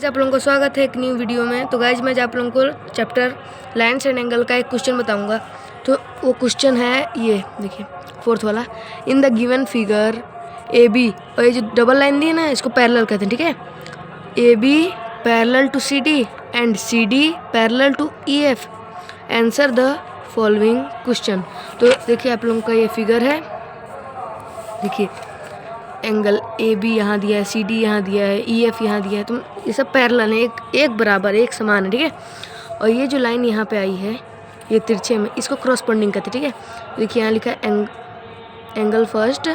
Guys आप लोगों का स्वागत है एक न्यू वीडियो में। तो गाइज मैं आप लोगों को चैप्टर लाइन्स एंड एंगल का एक क्वेश्चन बताऊंगा। तो वो क्वेश्चन है ये देखिए, फोर्थ वाला। In the given figure A B, और ये जो डबल लाइन दी है ना, इसको पैरेलल कहते हैं, ठीक है। A B parallel to C D and C D parallel to E F. Answer the following question. तो देखिए आप लोगों का ये फिगर है, देखिए एंगल ए बी यहाँ दिया है, सी डी यहाँ दिया है, ई एफ यहाँ दिया है। तो ये सब पैरेलल है, एक बराबर, एक समान है, ठीक है। और ये जो लाइन यहाँ पे आई है, ये तिरछे में, इसको क्रॉसपोंडिंग कहते हैं, ठीक है। देखिए यहाँ लिखा है एंगल फर्स्ट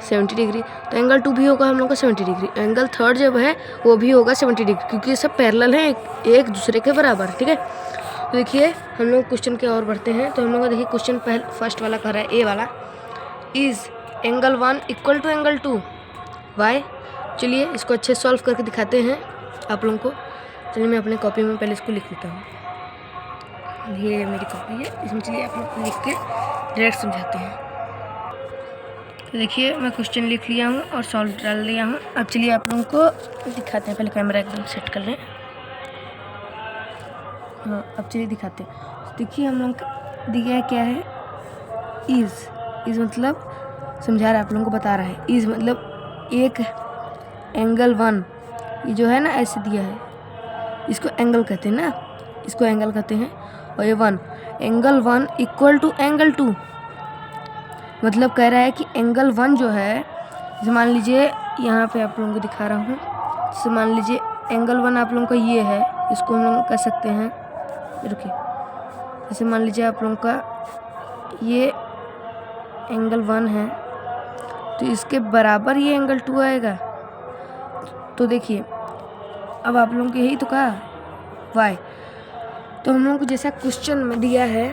70 डिग्री, तो एंगल 2 भी होगा हम लोग का 70 डिग्री। एंगल थर्ड जब है वो भी होगा 70 डिग्री, क्योंकि ये सब पैरेलल हैं, एक दूसरे के बराबर, ठीक है। तो देखिए हम लोग क्वेश्चन के और बढ़ते हैं। तो हम लोग का देखिए क्वेश्चन फर्स्ट वाला कर रहा है, ए वाला। Is angle 1 equal to angle 2 Y. चलिए इसको अच्छे सॉल्व करके दिखाते हैं आप लोगों को। चलिए मैं अपने कॉपी में पहले इसको लिख लेता हूँ। ये मेरी कॉपी है, इसमें चलिए आप लोग लिख के डायरेक्ट समझाते हैं। तो देखिए मैं क्वेश्चन लिख लिया हूँ और सॉल्व डाल दिया हूँ। अब चलिए आप लोगों को दिखाते हैं। पहले कैमरा एकदम सेट कर लें। हाँ अब चलिए दिखाते हैं। देखिए हम लोग दिया है क्या है, इज़ मतलब समझा रहा है, आप लोगों को बता रहा है। इज़ मतलब एक एंगल 1, ये जो है ना ऐसे दिया है, इसको एंगल कहते हैं ना, इसको एंगल कहते हैं। और ये 1 एंगल 1 इक्वल टू एंगल 2, मतलब कह रहा है कि एंगल 1 जो है, जैसे मान लीजिए यहाँ पे आप लोगों को दिखा रहा हूँ। जैसे मान लीजिए एंगल 1 आप लोगों का ये है, इसको हम लोग कह सकते हैं, रुकिए, जैसे मान लीजिए आप लोगों का ये एंगल 1 है, तो इसके बराबर ये एंगल 2 आएगा। तो देखिए अब आप लोगों को यही तो कहा वाई। तो हम लोगों को जैसा क्वेश्चन में दिया है,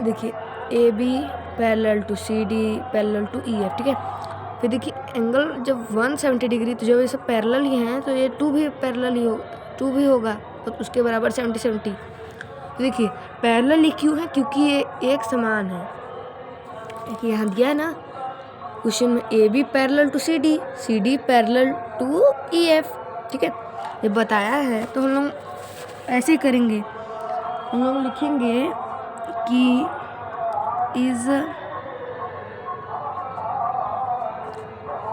देखिए A B parallel to C D parallel to E F, ठीक है। फिर देखिए एंगल जब 170 डिग्री, तो जब ये सब पैरेलल ही हैं तो ये 2 भी पैरेलल ही हो, 2 भी होगा, तो उसके बराबर 70। तो देखिए पैरेलल ही क्यों है, क्योंकि ये एक समान है। देखिए यहाँ दिया है ना क्वेश्चन में, A B parallel to C D parallel to E F, ठीक है। ये बताया है तो हम लोग ऐसे ही करेंगे। हम लोग लिखेंगे कि is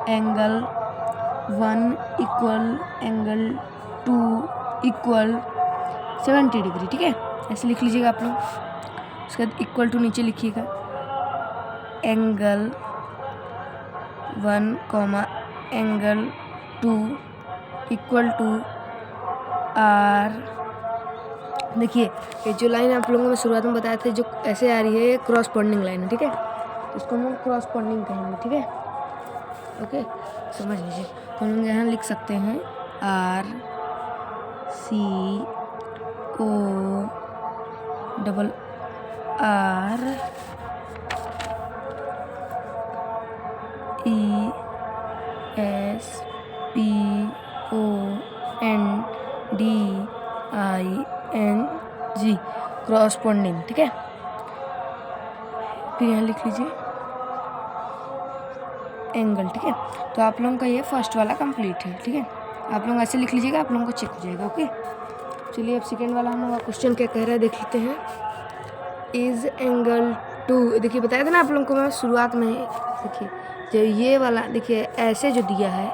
angle 1 equal angle 2 equal 70 degree, ठीक है। ऐसे लिख लीजिएगा आप लोग। उसके बाद इक्वल टू नीचे लिखिएगा, angle 1 angle 2 equal to R. देखिए ये जो लाइन आप लोगों को मैं शुरुआत में बताया था, जो ऐसे आ रही है, क्रॉसपोंडिंग लाइन है, ठीक है। इसको हम लोग क्रॉसपोंडिंग कहेंगे, ठीक है, ओके, समझ लीजिए। हम लोग यहाँ लिख सकते हैं R C O double R E S P O N D I N G, corresponding, ठीक है। फिर यहाँ लिख लीजिए एंगल, ठीक है। तो आप लोगों का ये फर्स्ट वाला कंप्लीट है, ठीक है। आप लोग ऐसे लिख लीजिएगा, आप लोगों को चेक हो जाएगा, ओके। चलिए अब सेकेंड वाला हम लोग क्वेश्चन क्या कह रहा है देख लेते हैं। इज एंगल 2, देखिए बताया था ना आप लोगों को मैं शुरुआत में। देखिए जो ये वाला देखिए ऐसे जो दिया है,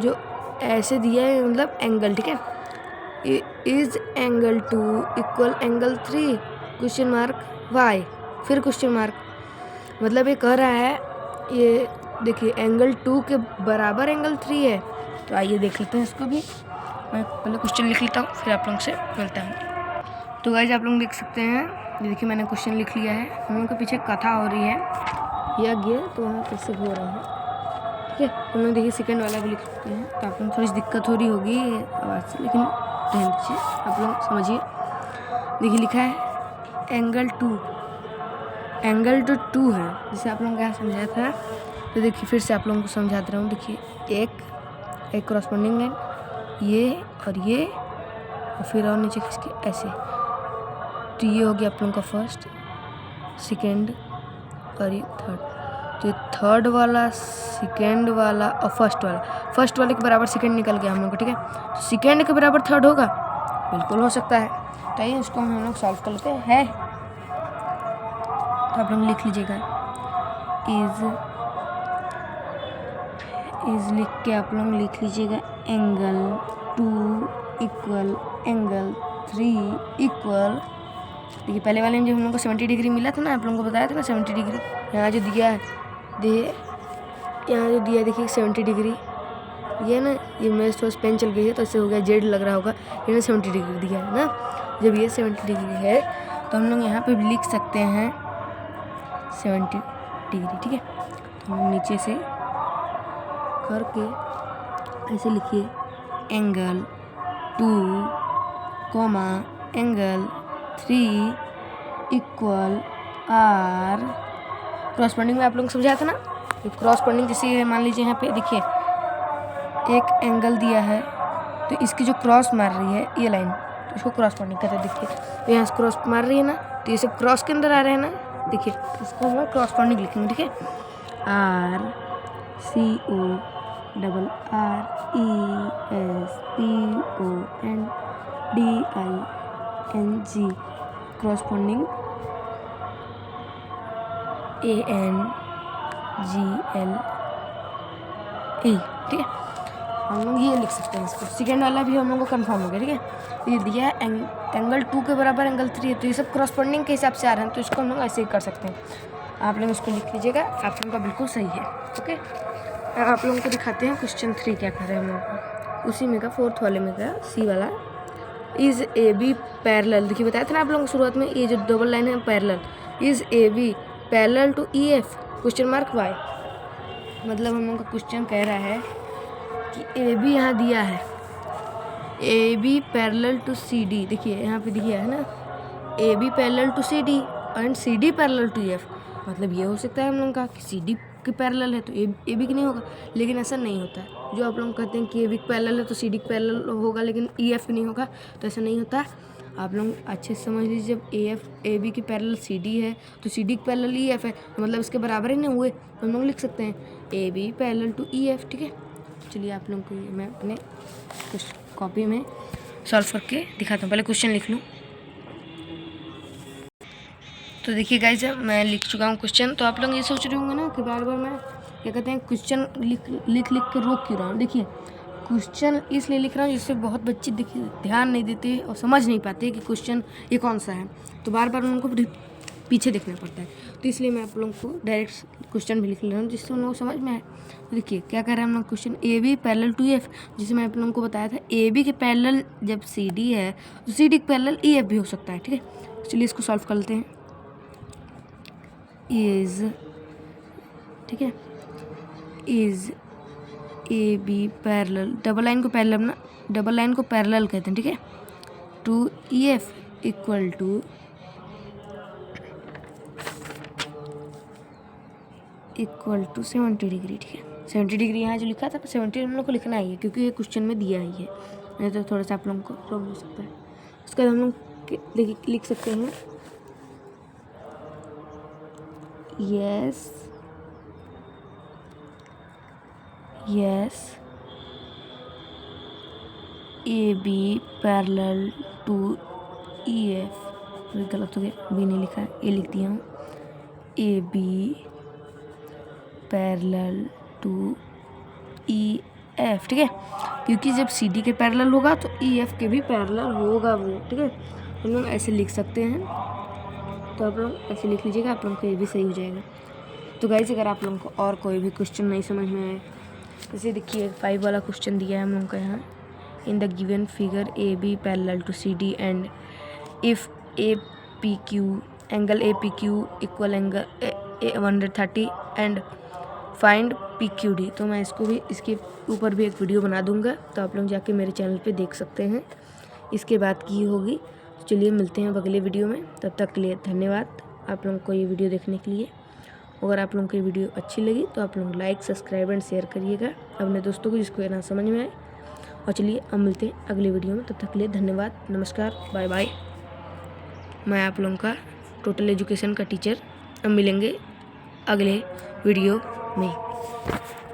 जो ऐसे दिया है मतलब एंगल, ठीक है। Is angle 2 equal angle 3 question mark Y, फिर क्वेश्चन मार्क, मतलब ये कह रहा है, ये देखिए एंगल 2 के बराबर एंगल 3 है। तो आइए देख लेते हैं इसको भी। मैं पहले क्वेश्चन लिख लेता हूँ, फिर आप लोगों से मिलता हूँ। तो गाइस आप लोग देख सकते हैं, ये देखिए मैंने क्वेश्चन लिख लिया है। हम लोग के पीछे कथा हो रही है, यह गिर तो वहाँ कैसे हो रहा है, ठीक है। हम लोग देखिए सेकेंड वाला भी लिख सकते हैं। तो आप लोग थोड़ी सी दिक्कत हो रही होगी आवाज़ से, लेकिन ध्यान दीजिए, आप लोग समझिए। देखिए लिखा है एंगल 2, एंगल जो 2 है, जैसे आप लोगों को यहाँ समझाया था। तो देखिए फिर से आप लोगों को समझा दे रहा हूँ। देखिए एक क्रॉसपोंडिंग लाइन, ये और फिर और नीचे खींच ऐसे। तो ये हो गया आप लोगों का फर्स्ट, सेकेंड और ये थर्ड। तो थर्ड वाला, सेकेंड वाला और फर्स्ट वाले के बराबर सेकेंड निकल गया हम लोग को, ठीक है। तो सेकेंड के बराबर थर्ड होगा, बिल्कुल हो सकता है। तो आइए इसको हम लोग सॉल्व कर लेते हैं। तो आप लोग लिख लीजिएगा इज लिख के आप लोग लिख लीजिएगा एंगल 2 इक्वल एंगल 3 इक्वल, देखिए पहले वाले में जो हम लोग को 70 डिग्री मिला था ना, आप लोगों को बताया था ना 70 डिग्री, यहाँ जो दिया है यहाँ जो दिया है देखिए 70 डिग्री, ये ना, ये मेरे थोड़ा पेन चल गई है तो इससे हो गया जेड लग रहा होगा, ये 70 डिग्री दिया है ना। जब ये 70 डिग्री है तो हम लोग यहाँ पे भी लिख सकते हैं 70 डिग्री, ठीक है। तो हम नीचे से करके ऐसे लिखिए angle 2 comma angle 3 equal are. Corresponding में आप लोगों को समझाया था ना, तो क्रॉसपॉन्डिंग जैसे मान लीजिए यहाँ पे देखिए एक एंगल दिया है, तो इसकी जो क्रॉस मार रही है ये लाइन, तो इसको क्रॉसपॉन्डिंग कहते हैं। देखिए तो यहाँ से क्रॉस मार रही है ना, तो ये सब क्रॉस के अंदर आ रहे हैं ना, देखिए इसको हम क्रॉसपॉन्डिंग लिखेंगे, ठीक है। R C O double R E S P O N D I N G, corresponding A N G L E, ठीक है। हम लोग ये लिख सकते हैं इसको। सेकेंड वाला भी हम लोग को कंफर्म हो गया, ठीक है। ये दिया है एंगल 2 के बराबर एंगल 3 है, तो ये सब क्रॉसपॉन्डिंग के हिसाब से आ रहे हैं, तो इसको हम लोग ऐसे ही कर सकते हैं। आप लोग इसको लिख लीजिएगा, आप लोगों का बिल्कुल सही है, ओके। आप लोगों को दिखाते हैं क्वेश्चन 3 क्या कर रहे हैं हम लोग को। उसी में का फोर्थ वाले में का सी वाला, इज ए बी पैरेलल, देखिए बताया था ना आप लोगों को शुरुआत में, ये जो डबल लाइन है parallel, is A B parallel to E F question mark Y, मतलब हम लोग का क्वेश्चन कह रहा है कि ए बी यहाँ दिया है, A B parallel to C D, देखिए यहाँ पे दिया है ना A B parallel to C D and C D parallel to F, मतलब ये हो सकता है हम लोग का कि सी डी के पैरेलल है तो ए बी की नहीं होगा, लेकिन ऐसा नहीं होता है। जो आप लोग कहते हैं कि ए बी के पैरेलल है तो सी डी के पैरेलल होगा, लेकिन ई एफ की नहीं होगा, तो ऐसा नहीं होता। आप लोग अच्छे से समझ लीजिए, जब ए बी की पैरेलल सी डी है तो सी डी की पैरेलल ई एफ है, तो मतलब इसके बराबर ही नहीं हुए, हम लोग लिख सकते हैं A B parallel to E F, ठीक है। चलिए आप लोगों को मैं अपने कुछ कॉपी में सॉल्व करके दिखाता हूँ, पहले क्वेश्चन लिख लूँ। तो देखिए गाइस मैं लिख चुका हूँ क्वेश्चन। तो आप लोग ये सोच रहे होंगे ना कि बार बार मैं क्या कहते हैं क्वेश्चन लिख के रोक क्यों रहा हूँ। देखिए क्वेश्चन इसलिए लिख रहा हूँ जिससे बहुत बच्चे देखिए ध्यान नहीं देते और समझ नहीं पाते कि क्वेश्चन ये कौन सा है, तो बार बार उनको पीछे देखना पड़ता है, तो इसलिए मैं आप लोगों को डायरेक्ट क्वेश्चन भी लिख ले रहा हूँ जिससे उन लोगों को समझ में आए। तो देखिए क्या कर रहे हैं हम लोग, question A B parallel to F, जिसे मैं आप लोगों को बताया था ए बी के पैरेलल जब सी डी है तो सी डी के पैरेलल ई एफ भी हो सकता है, ठीक है। चलिए इसको सॉल्व कर लेते हैं। इज, ठीक है, is A B parallel, double line को पैरेलल कहते हैं, ठीक है, to E F equal to equal to 70 degree, ठीक है। 70 डिग्री यहाँ जो लिखा था 70 हम लोग को लिखना ही है क्योंकि ये क्वेश्चन में दिया ही है, नहीं तो थोड़ा सा आप लोगों को प्रॉब्लम हो सकता है। उसके बाद हम लोग लिख सकते हैं yes A B parallel to E F, गलत हो गया, बी नहीं लिखा है, ए लिख दिया हूँ, A B parallel to E F, ठीक है, क्योंकि जब सी डी के पैरेलल होगा तो ई एफ के भी पैरेलल होगा वो, ठीक है। हम लोग ऐसे लिख सकते हैं, तो आप लोग ऐसे लिख लीजिएगा, आप लोगों को ये भी सही हो जाएगा। तो गाइस अगर आप लोगों को और कोई भी क्वेश्चन नहीं समझ में आए, जैसे देखिए 5 वाला क्वेश्चन दिया है हम लोगों का यहाँ, in the given figure A B parallel to C D and if A P Q angle A P Q equal angle 130 and find P Q D. तो मैं इसको भी इसके ऊपर भी एक वीडियो बना दूंगा, तो आप लोग जाके मेरे चैनल पे देख सकते हैं इसके बाद की होगी। तो चलिए मिलते हैं अगले वीडियो में, तब तक के लिए धन्यवाद आप लोगों को ये वीडियो देखने के लिए। अगर आप लोगों को ये वीडियो अच्छी लगी तो आप लोग लाइक सब्सक्राइब एंड शेयर करिएगा अपने दोस्तों को जिसको ना समझ में आए। और चलिए अब मिलते हैं अगले वीडियो में, तब तक के लिए धन्यवाद, नमस्कार, बाय बाय। मैं आप लोगों का टोटल एजुकेशन का टीचर, अब मिलेंगे अगले वीडियो में।